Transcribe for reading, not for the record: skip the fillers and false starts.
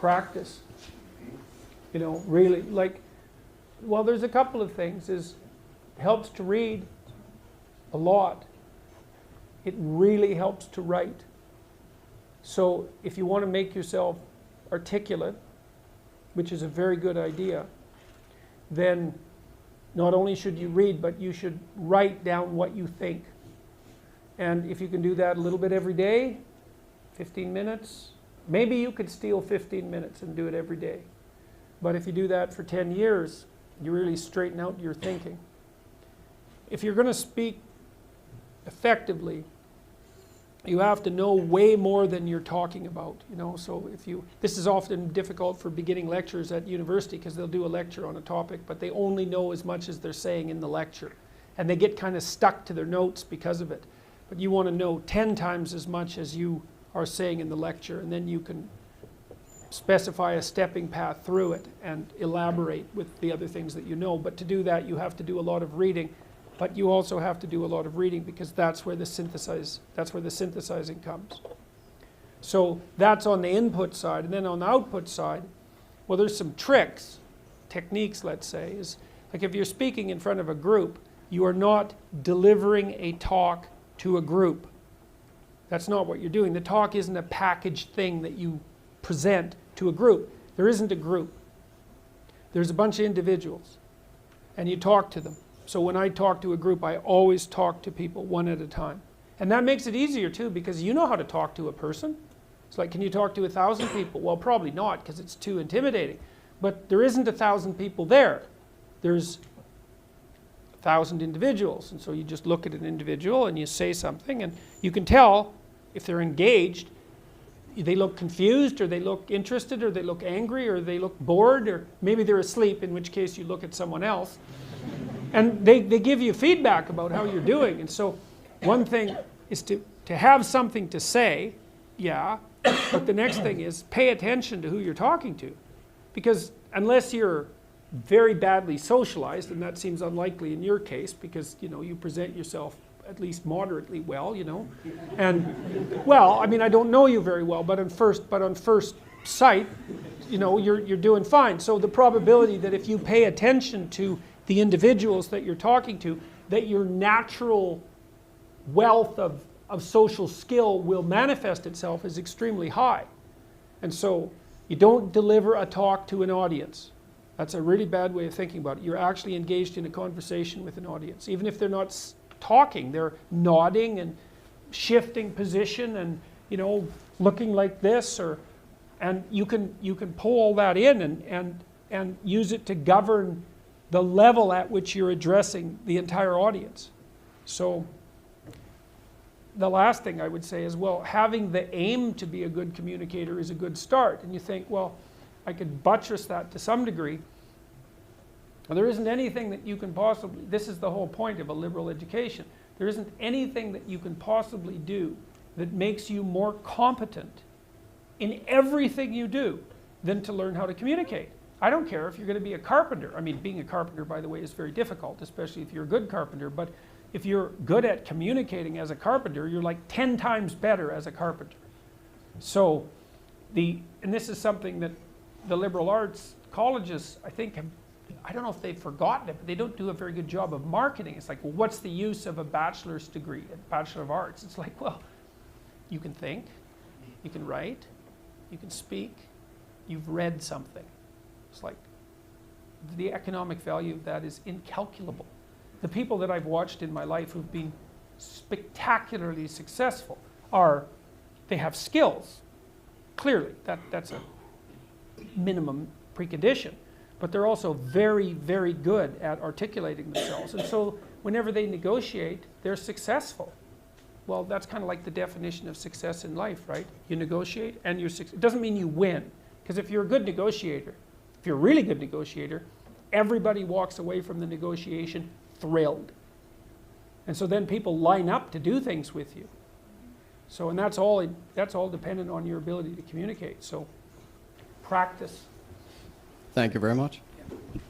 practice. You know, really, like, well, there's a couple of things. It helps to read a lot. It really helps to write. So if you want to make yourself articulate, which is a very good idea, then not only should you read, but you should write down what you think. And if you can do that a little bit every day, 15 minutes, maybe you could steal 15 minutes and do it every day. But if you do that for 10 years, you really straighten out your thinking. If you're going to speak effectively, you have to know way more than you're talking about, you know. So this is often difficult for beginning lecturers at university because they'll do a lecture on a topic, but they only know as much as they're saying in the lecture. And they get kind of stuck to their notes because of it. But you want to know 10 times as much as you are saying in the lecture, and then you can specify a stepping path through it and elaborate with the other things that you know. But to do that, you have to do a lot of reading. But you also have to do a lot of reading because that's where the synthesizing comes. So that's on the input side. And then on the output side, well, there's some techniques, let's say, is like if you're speaking in front of a group, you are not delivering a talk to a group. That's not what you're doing. The talk isn't a packaged thing that you present to a group. There isn't a group. There's a bunch of individuals, and you talk to them. So when I talk to a group, I always talk to people one at a time. And that makes it easier too, because you know how to talk to a person. It's like, can you talk to 1,000 people? Well, probably not, because it's too intimidating. But there isn't 1,000 people there. There's 1,000 individuals. And so you just look at an individual and you say something, and you can tell if they're engaged. They look confused, or they look interested, or they look angry, or they look bored, or maybe they're asleep, in which case you look at someone else. And they give you feedback about how you're doing. And so one thing is to have something to say, yeah, but the next thing is pay attention to who you're talking to. Because unless you're very badly socialized, and that seems unlikely in your case, because you present yourself at least moderately well, and well, I mean, I don't know you very well, but on first sight, you're doing fine. So the probability that if you pay attention to the individuals that you're talking to, that your natural wealth of social skill will manifest itself is extremely high. And so you don't deliver a talk to an audience. That's a really bad way of thinking about it. You're actually engaged in a conversation with an audience. Even if they're not talking, they're nodding and shifting position and looking like this, and you can pull all that in and use it to govern the level at which you're addressing the entire audience. So the last thing I would say is, well, having the aim to be a good communicator is a good start. And you think, well, I could buttress that to some degree. Well, there isn't anything that you can possibly, this is the whole point of a liberal education, there isn't anything that you can possibly do that makes you more competent in everything you do than to learn how to communicate. I don't care if you're going to be a carpenter. I mean, being a carpenter, by the way, is very difficult, especially if you're a good carpenter. But if you're good at communicating as a carpenter, you're like 10 times better as a carpenter. So, and this is something that the liberal arts colleges, I think, I don't know if they've forgotten it, but they don't do a very good job of marketing. It's like, well, what's the use of a bachelor's degree, a Bachelor of Arts? It's like, well, you can think, you can write, you can speak, you've read something. It's like the economic value of that is incalculable. The people that I've watched in my life who've been spectacularly successful they have skills. Clearly, that's a minimum precondition. But they're also very, very good at articulating themselves. And so whenever they negotiate, they're successful. Well, that's kind of like the definition of success in life, right? You negotiate and you're successful. It doesn't mean you win. Because if you're a good negotiator, if you're a really good negotiator, everybody walks away from the negotiation thrilled. And so then people line up to do things with you. So, and that's all dependent on your ability to communicate. So practice. Thank you very much. Yeah.